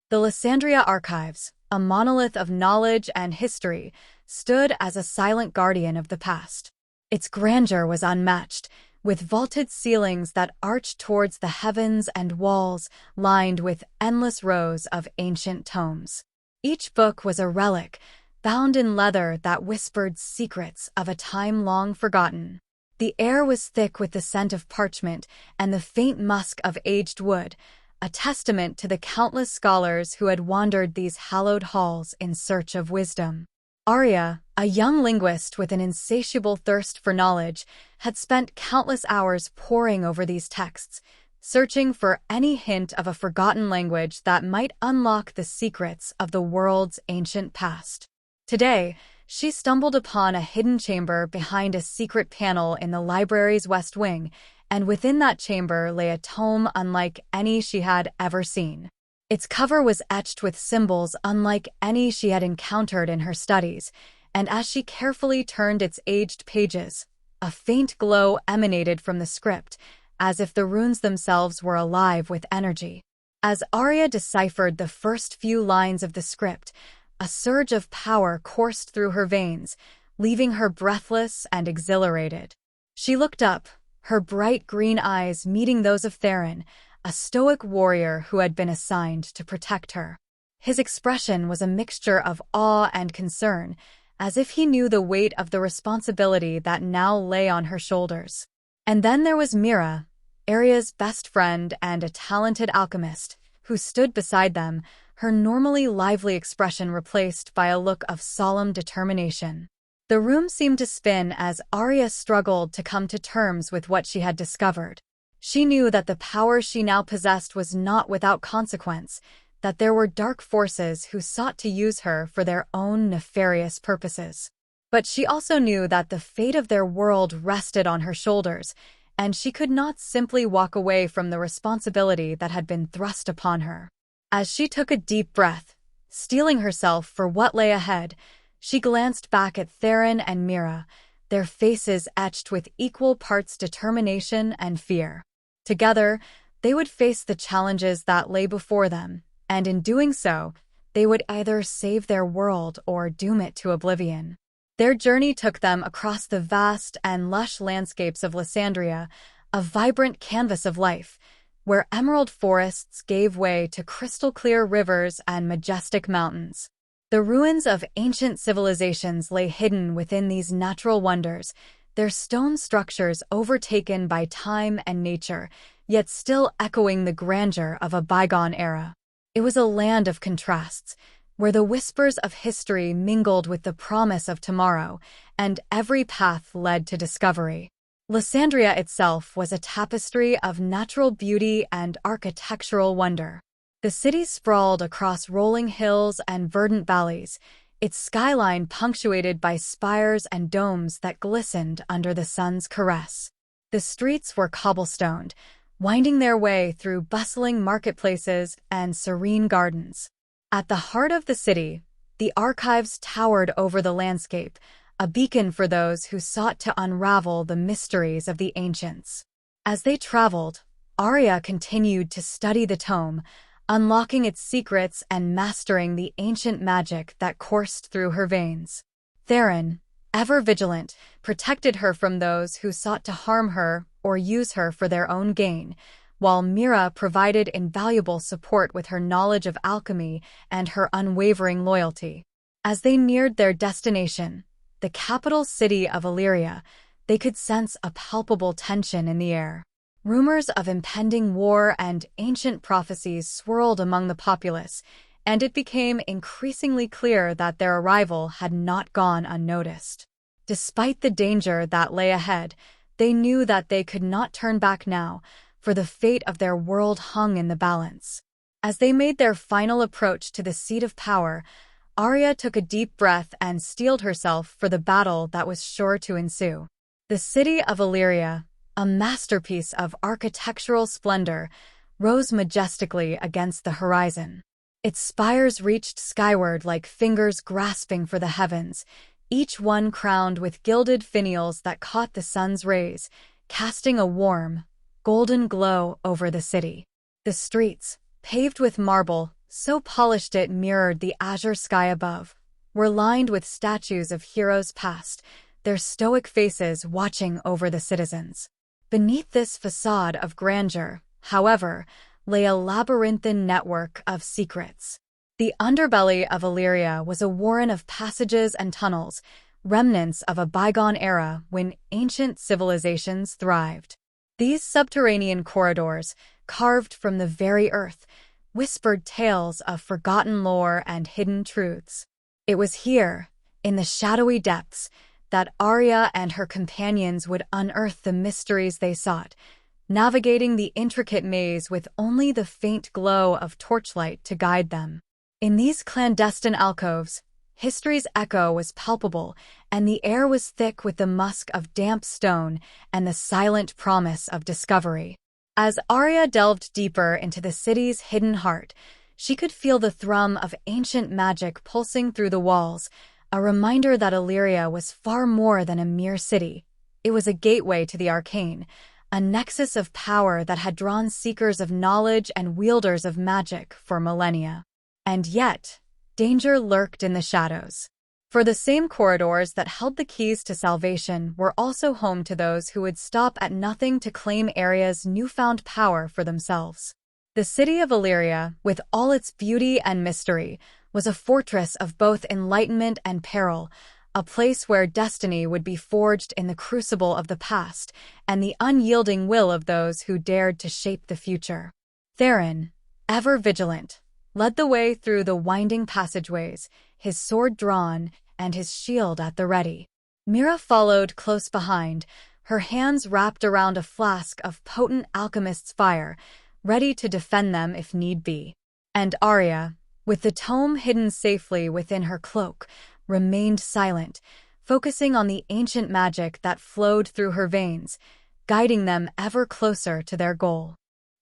The Lysandria Archives, a monolith of knowledge and history, stood as a silent guardian of the past. Its grandeur was unmatched, with vaulted ceilings that arched towards the heavens and walls lined with endless rows of ancient tomes. Each book was a relic, bound in leather that whispered secrets of a time long forgotten. The air was thick with the scent of parchment and the faint musk of aged wood, a testament to the countless scholars who had wandered these hallowed halls in search of wisdom. Aria, a young linguist with an insatiable thirst for knowledge, had spent countless hours poring over these texts, searching for any hint of a forgotten language that might unlock the secrets of the world's ancient past. Today, she stumbled upon a hidden chamber behind a secret panel in the library's west wing, and within that chamber lay a tome unlike any she had ever seen. Its cover was etched with symbols unlike any she had encountered in her studies, and as she carefully turned its aged pages, a faint glow emanated from the script, as if the runes themselves were alive with energy. As Aria deciphered the first few lines of the script, a surge of power coursed through her veins, leaving her breathless and exhilarated. She looked up, her bright green eyes meeting those of Theron, a stoic warrior who had been assigned to protect her. His expression was a mixture of awe and concern, as if he knew the weight of the responsibility that now lay on her shoulders. And then there was Mira, Aria's best friend and a talented alchemist, who stood beside them, her normally lively expression replaced by a look of solemn determination. The room seemed to spin as Aria struggled to come to terms with what she had discovered. She knew that the power she now possessed was not without consequence, that there were dark forces who sought to use her for their own nefarious purposes. But she also knew that the fate of their world rested on her shoulders, and she could not simply walk away from the responsibility that had been thrust upon her. As she took a deep breath, steeling herself for what lay ahead, she glanced back at Theron and Mira, their faces etched with equal parts determination and fear. Together, they would face the challenges that lay before them, and in doing so, they would either save their world or doom it to oblivion. Their journey took them across the vast and lush landscapes of Lysandria, a vibrant canvas of life, where emerald forests gave way to crystal-clear rivers and majestic mountains. The ruins of ancient civilizations lay hidden within these natural wonders, their stone structures overtaken by time and nature, yet still echoing the grandeur of a bygone era. It was a land of contrasts, where the whispers of history mingled with the promise of tomorrow, and every path led to discovery. Lysandria itself was a tapestry of natural beauty and architectural wonder. The city sprawled across rolling hills and verdant valleys, its skyline punctuated by spires and domes that glistened under the sun's caress. The streets were cobblestoned, winding their way through bustling marketplaces and serene gardens. At the heart of the city, the archives towered over the landscape, a beacon for those who sought to unravel the mysteries of the ancients. As they traveled, Aria continued to study the tome, unlocking its secrets and mastering the ancient magic that coursed through her veins. Theron, ever vigilant, protected her from those who sought to harm her or use her for their own gain, while Mira provided invaluable support with her knowledge of alchemy and her unwavering loyalty. As they neared their destination, the capital city of Elyria, they could sense a palpable tension in the air. Rumors of impending war and ancient prophecies swirled among the populace, and it became increasingly clear that their arrival had not gone unnoticed. Despite the danger that lay ahead, they knew that they could not turn back now, for the fate of their world hung in the balance. As they made their final approach to the seat of power, Aria took a deep breath and steeled herself for the battle that was sure to ensue. The city of Elyria, a masterpiece of architectural splendor, rose majestically against the horizon. Its spires reached skyward like fingers grasping for the heavens, each one crowned with gilded finials that caught the sun's rays, casting a warm, golden glow over the city. The streets, paved with marble, so polished it mirrored the azure sky above, were lined with statues of heroes past, their stoic faces watching over the citizens. Beneath this facade of grandeur, however, lay a labyrinthine network of secrets. The underbelly of Elyria was a warren of passages and tunnels, remnants of a bygone era when ancient civilizations thrived. These subterranean corridors, carved from the very earth, whispered tales of forgotten lore and hidden truths. It was here, in the shadowy depths, that Aria and her companions would unearth the mysteries they sought, navigating the intricate maze with only the faint glow of torchlight to guide them. In these clandestine alcoves, history's echo was palpable, and the air was thick with the musk of damp stone and the silent promise of discovery. As Aria delved deeper into the city's hidden heart, she could feel the thrum of ancient magic pulsing through the walls, a reminder that Elyria was far more than a mere city. It was a gateway to the arcane, a nexus of power that had drawn seekers of knowledge and wielders of magic for millennia. And yet, danger lurked in the shadows. For the same corridors that held the keys to salvation were also home to those who would stop at nothing to claim Aria's newfound power for themselves. The city of Elyria, with all its beauty and mystery, was a fortress of both enlightenment and peril, a place where destiny would be forged in the crucible of the past and the unyielding will of those who dared to shape the future. Theron, ever vigilant, led the way through the winding passageways, his sword drawn and his shield at the ready. Mira followed close behind, her hands wrapped around a flask of potent alchemist's fire, ready to defend them if need be. And Aria, with the tome hidden safely within her cloak, remained silent, focusing on the ancient magic that flowed through her veins, guiding them ever closer to their goal.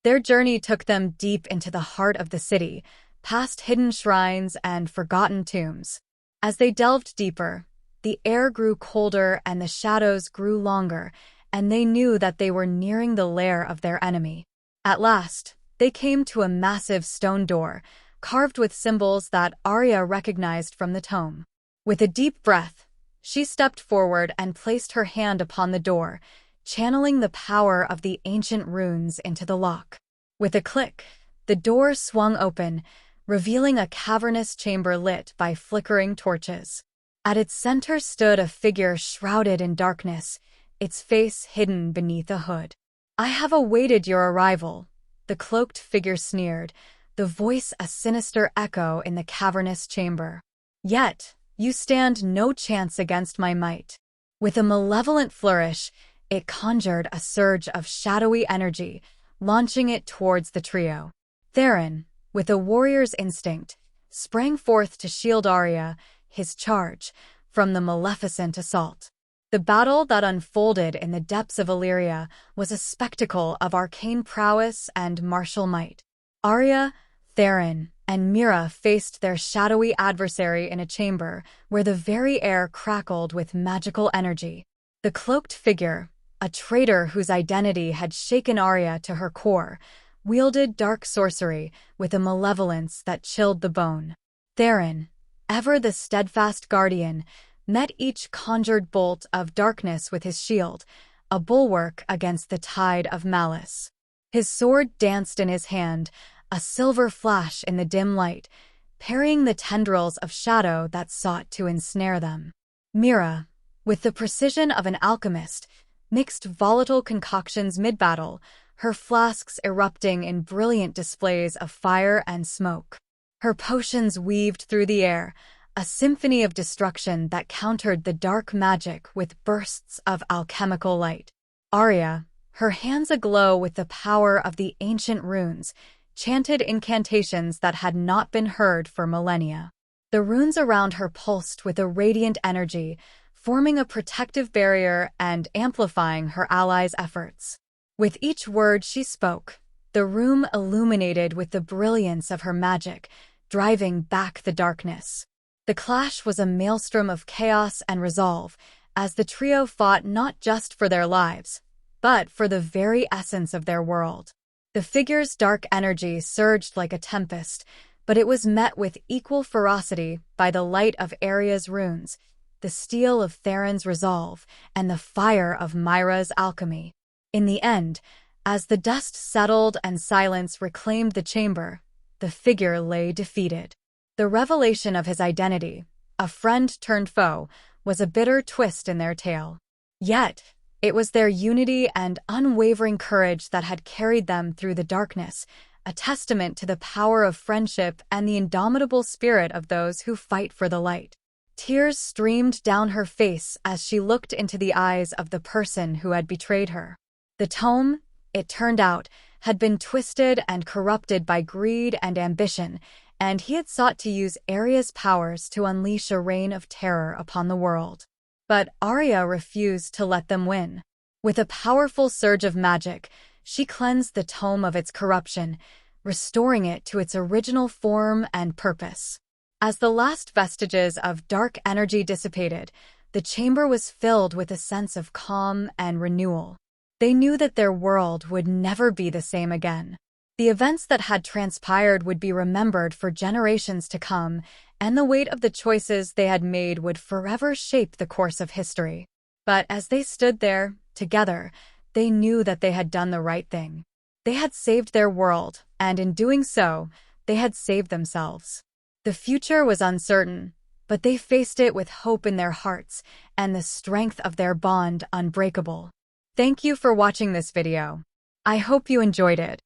Their journey took them deep into the heart of the city, past hidden shrines and forgotten tombs. As they delved deeper, the air grew colder and the shadows grew longer, and they knew that they were nearing the lair of their enemy. At last, they came to a massive stone door, carved with symbols that Aria recognized from the tome. With a deep breath, she stepped forward and placed her hand upon the door, channeling the power of the ancient runes into the lock. With a click, the door swung open, revealing a cavernous chamber lit by flickering torches. At its center stood a figure shrouded in darkness, its face hidden beneath a hood. "I have awaited your arrival," the cloaked figure sneered, the voice a sinister echo in the cavernous chamber. "Yet, you stand no chance against my might." With a malevolent flourish, it conjured a surge of shadowy energy, launching it towards the trio. Theron, with a warrior's instinct, sprang forth to shield Aria, his charge, from the maleficent assault. The battle that unfolded in the depths of Elyria was a spectacle of arcane prowess and martial might. Aria, Theron, and Mira faced their shadowy adversary in a chamber where the very air crackled with magical energy. The cloaked figure, a traitor whose identity had shaken Aria to her core, wielded dark sorcery with a malevolence that chilled the bone. Theron, ever the steadfast guardian, met each conjured bolt of darkness with his shield, a bulwark against the tide of malice. His sword danced in his hand, a silver flash in the dim light, parrying the tendrils of shadow that sought to ensnare them. Mira, with the precision of an alchemist, mixed volatile concoctions mid-battle, her flasks erupting in brilliant displays of fire and smoke. Her potions weaved through the air, a symphony of destruction that countered the dark magic with bursts of alchemical light. Aria, her hands aglow with the power of the ancient runes, chanted incantations that had not been heard for millennia. The runes around her pulsed with a radiant energy, forming a protective barrier and amplifying her allies' efforts. With each word she spoke, the room illuminated with the brilliance of her magic, driving back the darkness. The clash was a maelstrom of chaos and resolve, as the trio fought not just for their lives, but for the very essence of their world. The figure's dark energy surged like a tempest, but it was met with equal ferocity by the light of Aria's runes, the steel of Theron's resolve, and the fire of Mira's alchemy. In the end, as the dust settled and silence reclaimed the chamber, the figure lay defeated. The revelation of his identity, a friend turned foe, was a bitter twist in their tale. Yet, it was their unity and unwavering courage that had carried them through the darkness, a testament to the power of friendship and the indomitable spirit of those who fight for the light. Tears streamed down her face as she looked into the eyes of the person who had betrayed her. The tome, it turned out, had been twisted and corrupted by greed and ambition, and he had sought to use Aria's powers to unleash a reign of terror upon the world. But Aria refused to let them win. With a powerful surge of magic, she cleansed the tome of its corruption, restoring it to its original form and purpose. As the last vestiges of dark energy dissipated, the chamber was filled with a sense of calm and renewal. They knew that their world would never be the same again. The events that had transpired would be remembered for generations to come, and the weight of the choices they had made would forever shape the course of history. But as they stood there, together, they knew that they had done the right thing. They had saved their world, and in doing so, they had saved themselves. The future was uncertain, but they faced it with hope in their hearts and the strength of their bond unbreakable. Thank you for watching this video. I hope you enjoyed it.